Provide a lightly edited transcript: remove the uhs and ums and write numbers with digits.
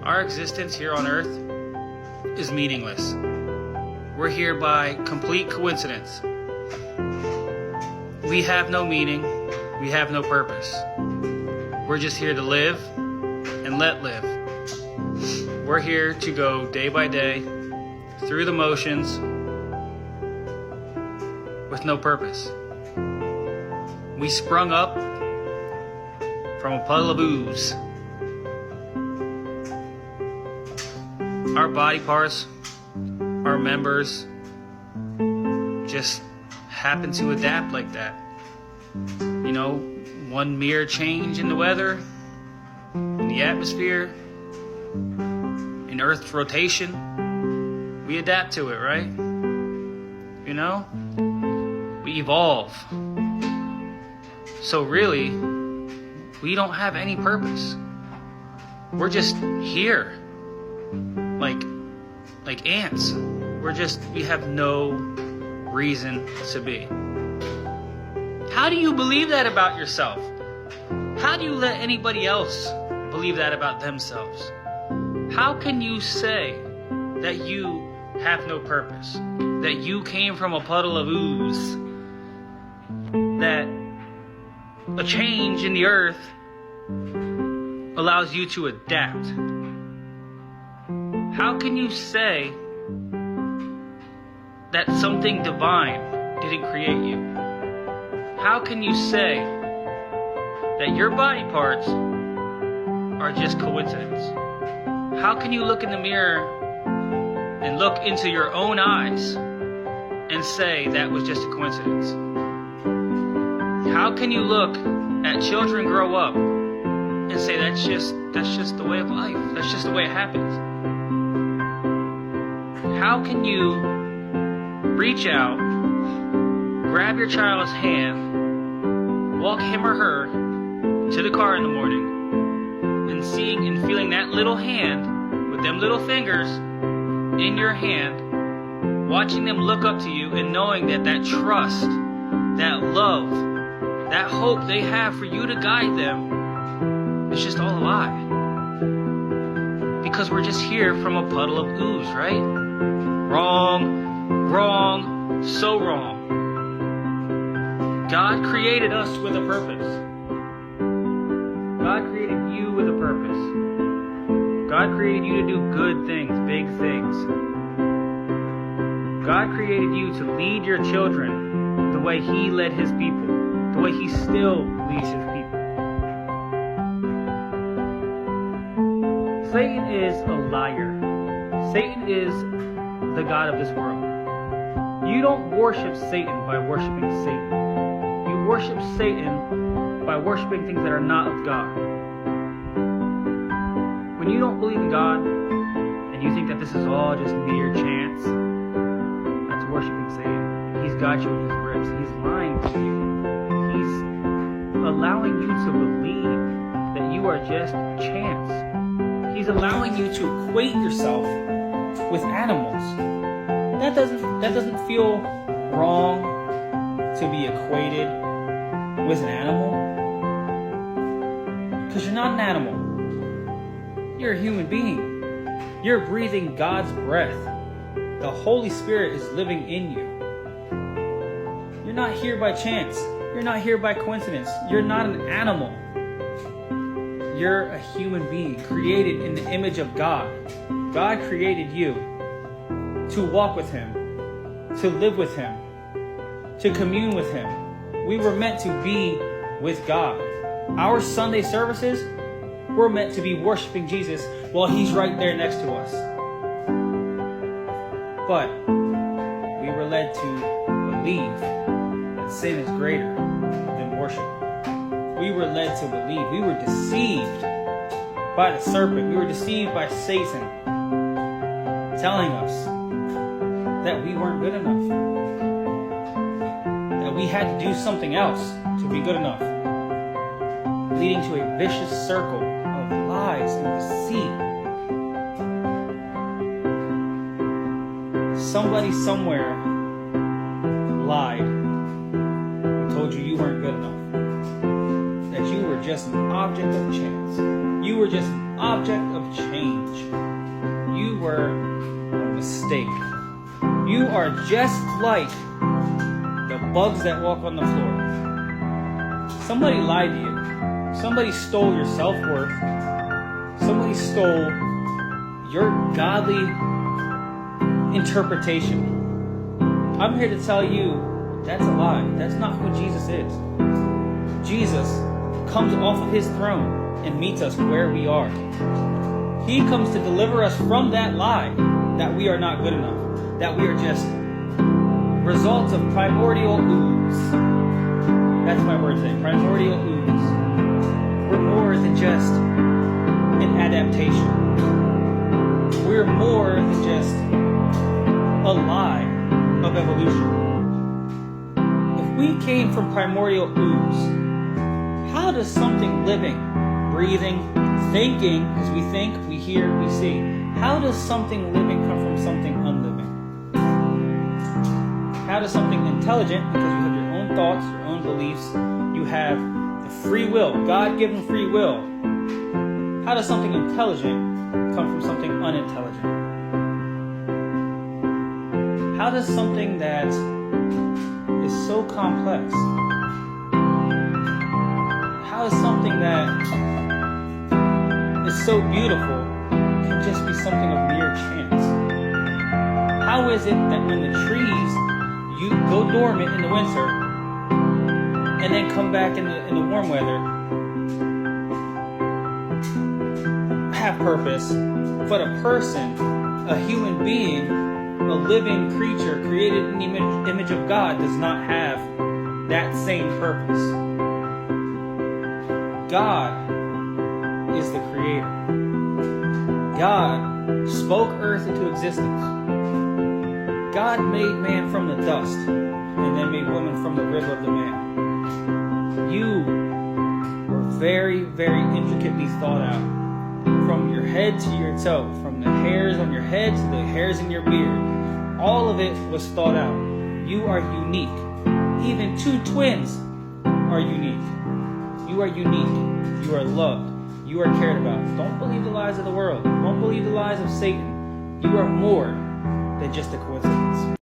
Our existence here on earth is meaningless. We're here by complete coincidence. We have no meaning. We have no purpose. We're just here to live and let live. We're here to go day by day through the motions with no purpose. We sprung up from a puddle of ooze. Our body parts, our members, just happen to adapt like that. You know, one mere change in the weather, in the atmosphere, in Earth's rotation, we adapt to it, right? You know? We evolve. So really, we don't have any purpose. We're just here. Like ants. We have no reason to be. How do you believe that about yourself? How do you let anybody else believe that about themselves? How can you say that you have no purpose? That you came from a puddle of ooze? That a change in the earth allows you to adapt? How can you say that something divine didn't create you? How can you say that your body parts are just coincidence? How can you look in the mirror and look into your own eyes and say that was just a coincidence? How can you look at children grow up and say that's just the way of life? That's just the way it happens. How can you reach out, grab your child's hand, walk him or her to the car in the morning, and seeing and feeling that little hand with them little fingers in your hand, watching them look up to you and knowing that that trust, that love, that hope they have for you to guide them is just all a lie. Because we're just here from a puddle of ooze, right? Wrong, so wrong. God created us with a purpose. God created you with a purpose. God created you to do good things, big things. God created you to lead your children the way He led His people, the way He still leads His people. Satan is a liar. Satan is the god of this world. You don't worship Satan by worshiping Satan. You worship Satan by worshiping things that are not of God. When you don't believe in God and you think that this is all just mere chance, that's worshiping Satan. He's got you in his grips. He's lying to you. He's allowing you to believe that you are just chance. He's allowing you to equate yourself with animals. That doesn't feel wrong to be equated with an animal. Because you're not an animal. You're a human being. You're breathing God's breath. The Holy Spirit is living in you. You're not here by chance. You're not here by coincidence. You're not an animal. You're a human being created in the image of God. God created you to walk with Him, to live with Him, to commune with Him. We were meant to be with God. Our Sunday services, we're meant to be worshiping Jesus while He's right there next to us. But we were led to believe that sin is greater than worship. We were led to believe. We were deceived by the serpent. We were deceived by Satan telling us that we weren't good enough. That we had to do something else to be good enough. Leading to a vicious circle of lies and deceit. Somebody somewhere lied and told you you weren't good enough. That you were just an object of chance. You were just object of change. You were a mistake. You are just like the bugs that walk on the floor. Somebody lied to you. Somebody stole your self-worth. Somebody stole your godly interpretation. I'm here to tell you that's a lie. That's not who Jesus is. Jesus comes off of his throne and meets us where we are. He comes to deliver us from that lie that we are not good enough, that we are just results of primordial ooze. That's my word today, primordial ooze. We're more than just an adaptation. We're more than just a lie of evolution. If we came from primordial ooze, how does something living, breathing, thinking, as we think, we hear, we see, how does something living come from something unliving? How does something intelligent, because you have your own thoughts, your own beliefs, you have the free will, God-given free will, how does something intelligent come from something unintelligent? How does something that is so complex, how is something that is so beautiful can just be something of mere chance? How is it that when the trees you go dormant in the winter and then come back in the warm weather, have purpose, but a person, a human being, a living creature created in the image of God does not have that same purpose? God is the creator. God spoke earth into existence. God made man from the dust and then made woman from the rib of the man. You were very, very intricately thought out. From your head to your toe, from the hairs on your head to the hairs in your beard. All of it was thought out. You are unique. Even two twins are unique. You are unique. You are loved. You are cared about. Don't believe the lies of the world. Don't believe the lies of Satan. You are more than just a coincidence.